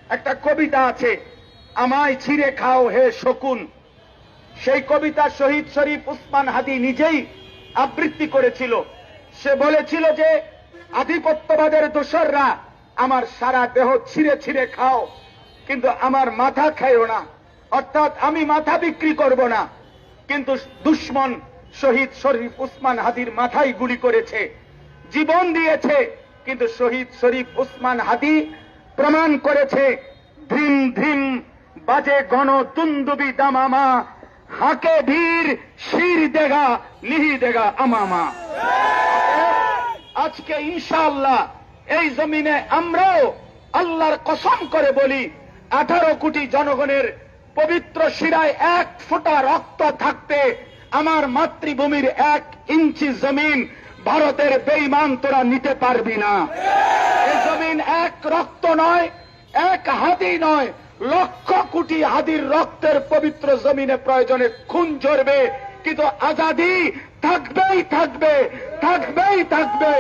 একটা কবিতা আছে, আমায় ছিঁড়ে খাও হে শকুন। সেই কবিতা শহীদ শরীফ উসমান হাদি নিজেই আবৃত্তি করেছিল। সে বলেছিল যে আধিপত্যবাদের দোসররা আমার সারা দেহ ছিঁড়ে ছিঁড়ে খাও, কিন্তু আমার মাথা খাইও না, অর্থাৎ আমি মাথা বিক্রি করব না। কিন্তু দুশ্মন শহীদ শরীফ উসমান হাদির মাথায় গুলি করেছে, জীবন দিয়েছে, কিন্তু শহীদ শরীফ উসমান হাদি প্রমাণ করেছে, ধিম ধিম বাজে গণ তুন্দুবি দামামা, হাকে ধীর শির দেগা লিহি দেগা আমামা। আজকে ইনশাআল্লাহ এই জমিনে আমরাও আল্লাহর কসম করে বলি, 18 কোটি জনগণের পবিত্র শিরায় 1 ফোঁটা রক্ত থাকতে আমার মাতৃভূমির 1 ইঞ্চি জমিন ভারতের বেঈমান তোরা নিতে পারবি না। এই জমিন 1 রক্ত নয়, 1 হাদি নয়, লক্ষ কোটি হাদির রক্তের পবিত্র জমিনে প্রয়োজনে খুন ঝরবে, কিন্তু আজাদি থাকবেই থাকবে, থাকবেই থাকবে।